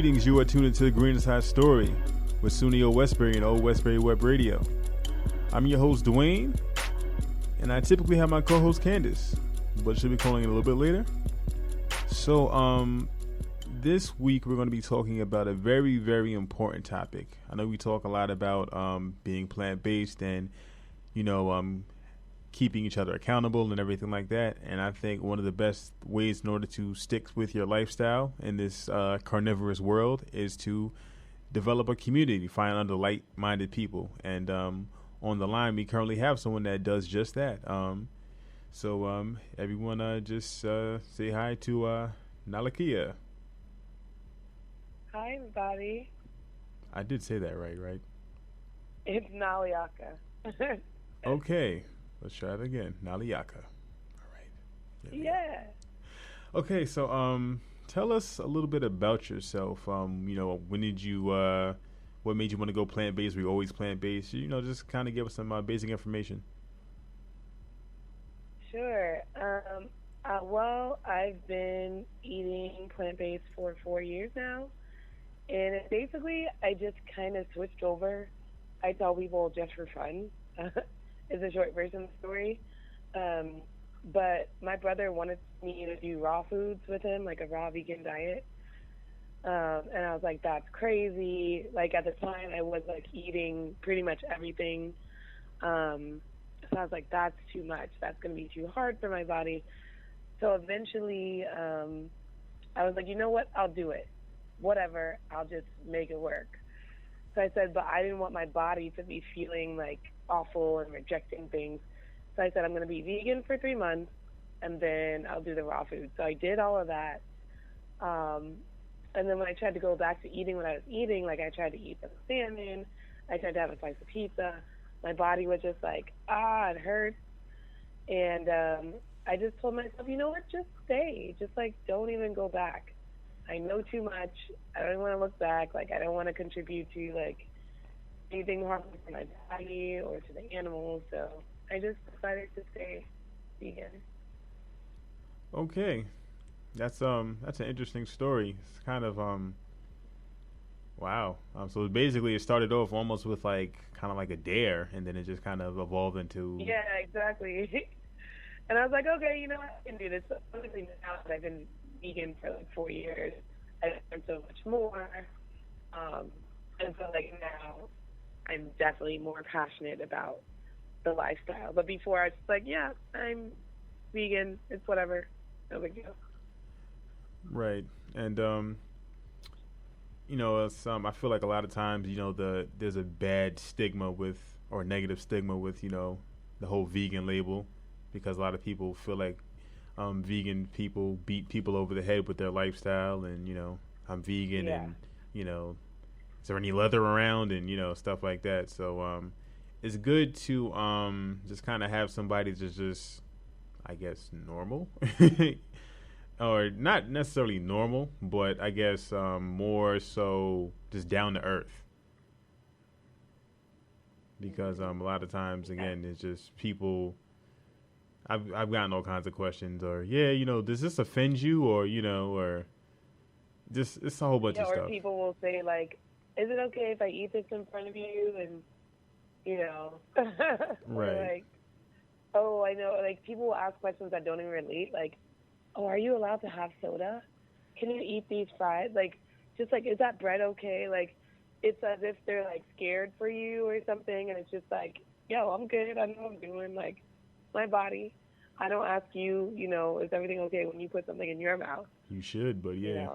Greetings, you are tuned into the Green Side Story with Sunio Westbury and Old Westbury Web Radio. I'm your host, Dwayne, and I typically have my co-host, Candace, but she'll be calling in a little bit later. So, this week we're going to be talking about a very, very important topic. I know we talk a lot about being plant-based and, keeping each other accountable and everything like that. And I think one of the best ways in order to stick with your lifestyle in this carnivorous world is to develop a community, find other like-minded people. And on the line, we currently have someone that does just that. So everyone just say hi to Naliaka. Hi, everybody. I did say that right? It's Naliaka. Okay. Let's try it again. Naliaka. All right. Yeah. Okay, so tell us a little bit about yourself. When did you what made you want to go plant-based? Were you always plant-based? Just kind of give us some basic information. Sure. Well, I've been eating plant-based for 4 years now. And basically, I just kind of switched over. I tell people just for fun. Is a short version of the story. But my brother wanted me to do raw foods with him, like a raw vegan diet. And I was like, that's crazy. Like at the time I was like eating pretty much everything. So I was like, that's too much. That's going to be too hard for my body. So eventually I was like, you know what? I'll do it. Whatever. I'll just make it work. So I said, but I didn't want my body to be feeling like awful and rejecting things. So I said, I'm going to be vegan for 3 months, and then I'll do the raw food. So I did all of that. And then when I tried to go back to eating what I was eating, like I tried to eat some salmon, I tried to have a slice of pizza, my body was just like, it hurts. And I just told myself, you know what, just stay. Just like, don't even go back. I know too much. I don't want to look back. Like, I don't want to contribute to, like, anything harmful for my body or to the animals. So I just decided to stay vegan. Okay. That's an interesting story. It's kind of, wow. So basically it started off almost with, like, kind of like a dare, and then it just kind of evolved into... Yeah, exactly. And I was like, okay, you know what, I can do this. So obviously now that I've been vegan for like 4 years, I've learned so much more, and so like now I'm definitely more passionate about the lifestyle. But before I was just like, yeah, I'm vegan, it's whatever, no big deal. Right. And I feel like a lot of times there's a bad stigma with, or negative stigma with, the whole vegan label, because a lot of people feel like vegan people beat people over the head with their lifestyle, and I'm vegan, and is there any leather around, and stuff like that. So it's good to just kind of have somebody that's just, I guess, normal, or not necessarily normal, but I guess more so just down to earth, because a lot of times, again, it's just people. I've gotten all kinds of questions, or does this offend you, or or just it's a whole bunch of stuff. Or people will say like, "Is it okay if I eat this in front of you?" And right? Or like, oh, I know. Like people will ask questions that don't even relate. Like, oh, are you allowed to have soda? Can you eat these fries? Like, just like, is that bread okay? Like, it's as if they're like scared for you or something, and it's just like, yo, I'm good. I know what I'm doing. Like, my body. I don't ask you, is everything okay when you put something in your mouth? You should, but yeah.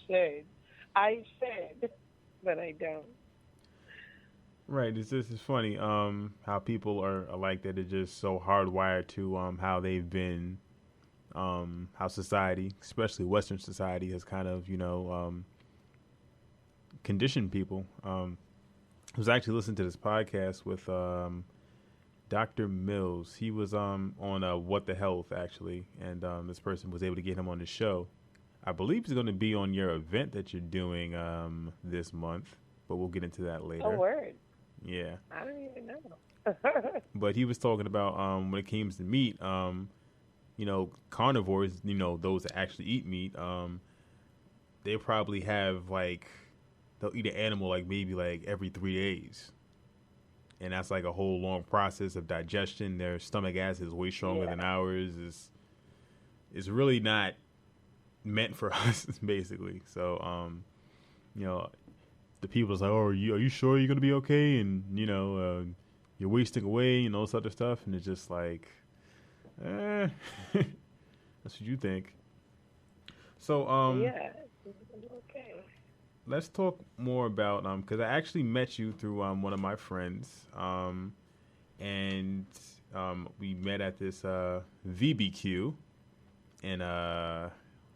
Should. I should, but I don't. Right. It's funny how people are like that. It's just so hardwired to how they've been, how society, especially Western society, has kind of, conditioned people. I was actually listening to this podcast with Dr. Mills. He was on What the Health, actually, and this person was able to get him on the show. I believe he's going to be on your event that you're doing this month, but we'll get into that later. Oh, word. Yeah. I don't even know. But he was talking about when it comes to meat, carnivores, those that actually eat meat, they probably have like they'll eat an animal like maybe like every 3 days, and that's like a whole long process of digestion. Their stomach acid is way stronger Yeah. than ours. It's really not meant for us, basically. So, you know, the people's like, "Oh, are you sure you're gonna be okay?" And you're wasting away and all this other stuff, and it's just like, eh, that's what you think. So, Yeah. Okay. let's talk more about because I actually met you through one of my friends, and we met at this VBQ in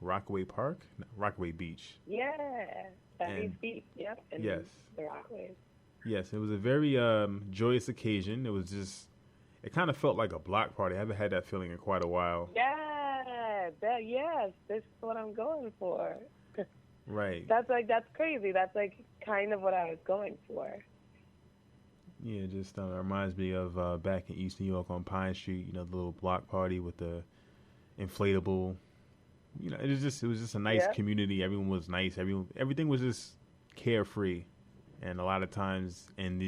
Rockaway Park, no, Rockaway Beach, Yeah. That and Beach. Yep. yes, And the Rockaways. yes, it was a very joyous occasion. It was just, it kind of felt like a block party. I haven't had that feeling in quite a while. Yeah. Yes. This is what I'm going for. Right. That's crazy. That's like kind of what I was going for. Yeah, it just reminds me of back in East New York on Pine Street. The little block party with the inflatable. It was just a nice Yep. community. Everyone was nice. Everything was just carefree. And a lot of times in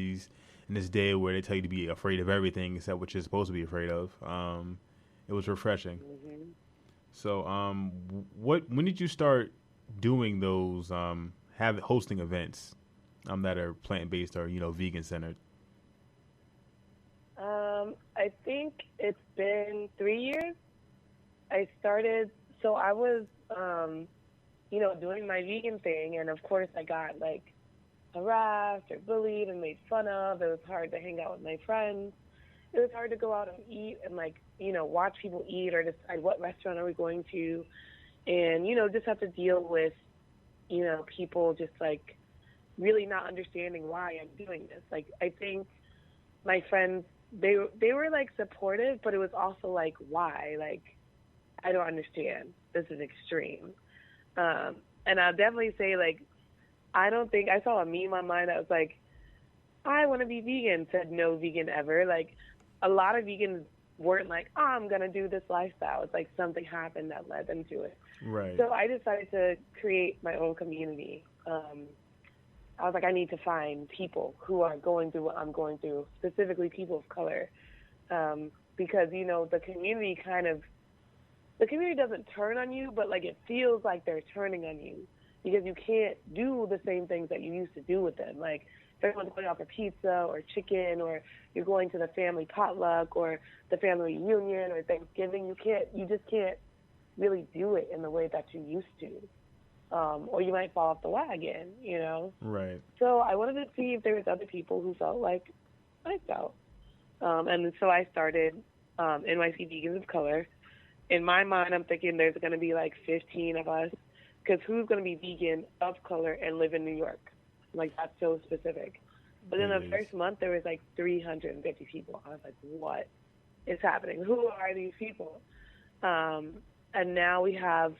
this day where they tell you to be afraid of everything except what you're supposed to be afraid of, it was refreshing. Hmm. So, when did you start doing those hosting events that are plant based or vegan centered? I think it's been 3 years. I started, so I was, doing my vegan thing, and of course I got like harassed or bullied and made fun of. It was hard to hang out with my friends. It was hard to go out and eat and like, watch people eat or decide what restaurant are we going to, and just have to deal with, people just like really not understanding why I'm doing this. Like I think my friends they were like supportive, but it was also like why? Like I don't understand. This is extreme. And I'll definitely say like I don't think I saw a meme online that was like I want to be vegan. Said no vegan ever. Like a lot of vegans weren't like oh, I'm gonna do this lifestyle. It's like something happened that led them to it. Right. So I decided to create my own community. I was like, I need to find people who are going through what I'm going through, specifically people of color, because the community doesn't turn on you, but like it feels like they're turning on you because you can't do the same things that you used to do with them. Like if everyone's going out for pizza or chicken, or you're going to the family potluck or the family reunion or Thanksgiving, you just can't really do it in the way that you used to. Or you might fall off the wagon. Right. So I wanted to see if there was other people who felt like I felt. And so I started NYC Vegans of Color. In my mind, I'm thinking there's going to be like 15 of us, because who's going to be vegan of color and live in New York? Like, that's so specific. But in It the is. first month, there was like 350 people. I was like, what is happening? Who are these people? And now we have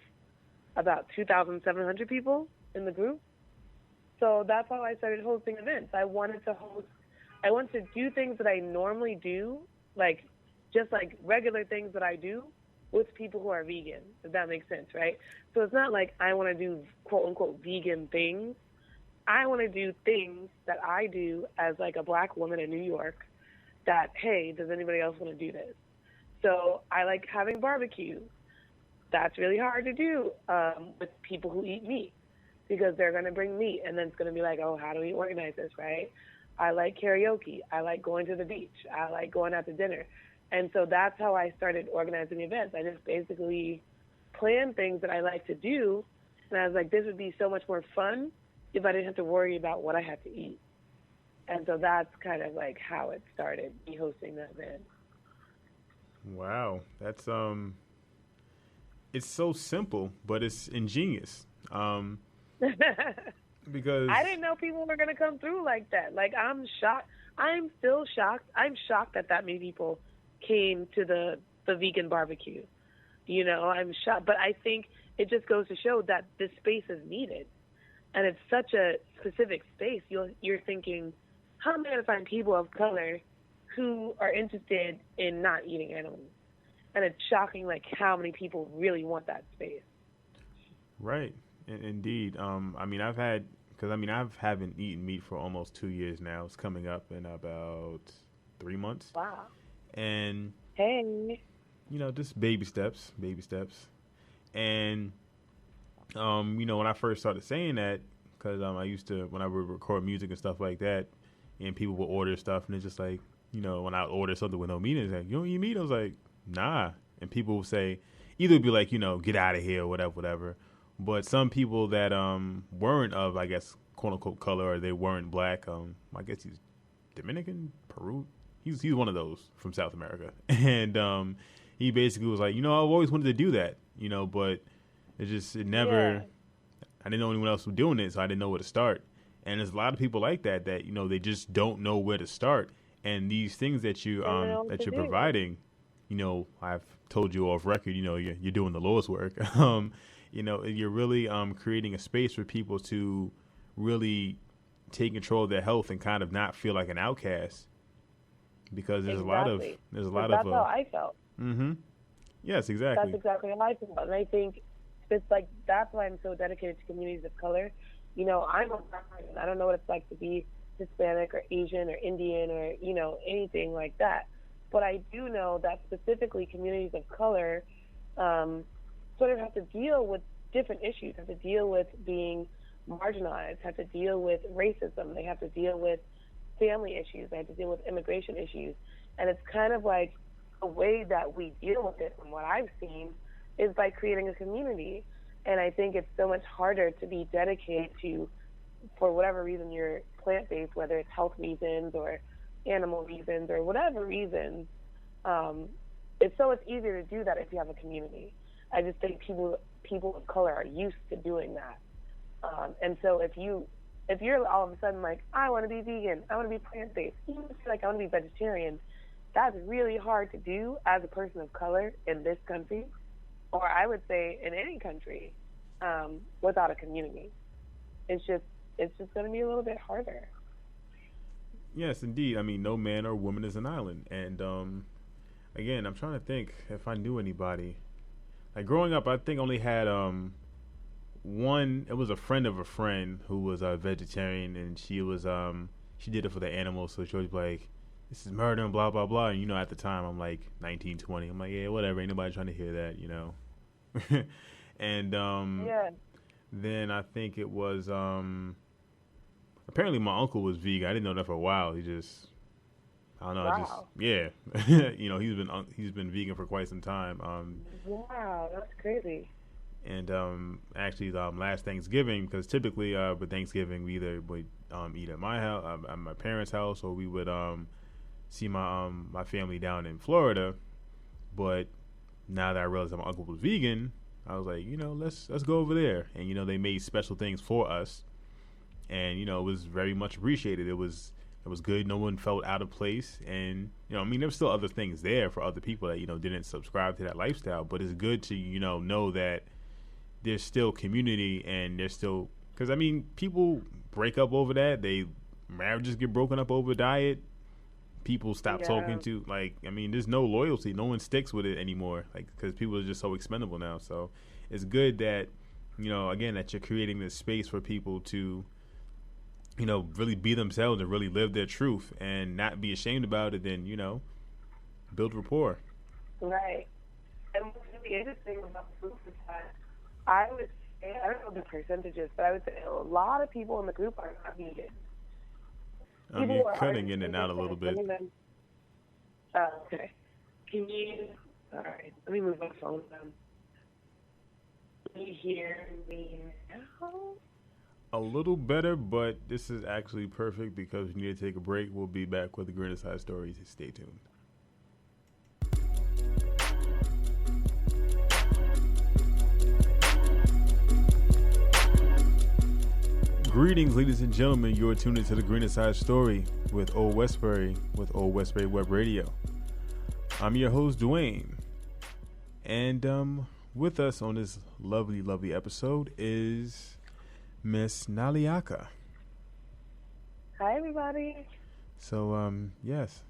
about 2,700 people in the group. So that's how I started hosting events. I wanted to do things that I normally do, like just like regular things that I do with people who are vegan, if that makes sense, right? So it's not like I want to do quote unquote vegan things. I want to do things that I do as like a black woman in New York that, hey, does anybody else want to do this? So I like having barbecue. That's really hard to do with people who eat meat, because they're going to bring meat, and then it's going to be like, oh, how do we organize this, right? I like karaoke. I like going to the beach. I like going out to dinner. And so that's how I started organizing events. I just basically planned things that I like to do, and I was like, this would be so much more fun if I didn't have to worry about what I had to eat. And so that's kind of like how it started, me hosting the event. Wow. That's it's so simple, but it's ingenious. Because I didn't know people were going to come through like that. Like, I'm shocked. I'm still shocked. I'm shocked that many people came to the vegan barbecue. I'm shocked. But I think it just goes to show that this space is needed. And it's such a specific space. You're thinking, how am I going to find people of color who are interested in not eating animals? And it's shocking, like, how many people really want that space. right. Indeed. I mean, I haven't eaten meat for almost 2 years now. It's coming up in about 3 months, Wow. and Hey. just baby steps, baby steps. And when I first started saying that, because I used to when I would record music and stuff like that, and people would order stuff, and it's just like when I would order something with no meat, it's like, you don't eat meat. I was like, nah, and people would say either be like, get out of here or whatever, whatever. But some people that weren't of, I guess, quote unquote color, or they weren't black, I guess he's Dominican, Peru. He's one of those from South America, and he basically was like, I've always wanted to do that, but it never. Yeah. I didn't know anyone else was doing it, so I didn't know where to start. And there's a lot of people like that they just don't know where to start. And these things that They don't know what that to you're do. providing, I've told you off record, you're doing the Lord's work. You're really creating a space for people to really take control of their health and kind of not feel like an outcast. Because there's Exactly. a lot That's of how I felt. mm-hmm. Yes, exactly. That's exactly how I feel. And I think it's like that's why I'm so dedicated to communities of color. I'm a black person. I don't know what it's like to be Hispanic or Asian or Indian or, anything like that. But I do know that specifically communities of color sort of have to deal with different issues, have to deal with being marginalized, have to deal with racism. They have to deal with family issues. They have to deal with immigration issues. And it's kind of like the way that we deal with it, from what I've seen, is by creating a community. And I think it's so much harder to be dedicated to, for whatever reason you're plant-based, whether it's health reasons or animal reasons or whatever reasons. It's so much easier to do that if you have a community. I just think people of color are used to doing that. And so if you're all of a sudden like, I want to be vegan, I want to be plant-based, even if you're like, I want to be vegetarian, that's really hard to do as a person of color in this country, or I would say in any country, without a community. It's just going to be a little bit harder. Yes, indeed. I mean, no man or woman is an island. And again, I'm trying to think if I knew anybody. Like growing up, I think I only had one. It was a friend of a friend who was a vegetarian, and she did it for the animals. So she was like, "This is murder and blah blah blah." And at the time, I'm like 19, 20. I'm like, yeah, whatever. Ain't nobody trying to hear that, And Yeah. then I think it was apparently my uncle was vegan. I didn't know that for a while. He just, I don't know. Wow. Yeah. He's been vegan for quite some time. Wow, that's crazy. And actually, last Thanksgiving, because typically with Thanksgiving we either would eat at my house, at my parents' house, or we would see my family down in Florida. But now that I realized that my uncle was vegan, I was like, let's go over there. And they made special things for us, and it was very much appreciated. It was good. No one felt out of place, and there were still other things there for other people that didn't subscribe to that lifestyle. But it's good to know that there's still community, and there's still, because people break up over that. Marriages get broken up over diet. People stop talking to, there's no loyalty. No one sticks with it anymore, because people are just so expendable now. So it's good that again, that you're creating this space for people to really be themselves and really live their truth and not be ashamed about it. Then build rapport. Right. And what's really interesting about the group is that I would say, I don't know the percentages, but I would say a lot of people in the group are not vegan. You're cutting in and out a little bit. Okay. Can you? All right. Let me move my phone down. Can you hear me now? A little better, but this is actually perfect because we need to take a break. We'll be back with the Green Side Stories. Stay tuned. Greetings, ladies and gentlemen. You're tuned into the Green Side Story with Old Westbury, with Old Westbury Web Radio. I'm your host, Dwayne. And with us on this lovely, lovely episode is Miss Naliaka. Hi, everybody. So, yes.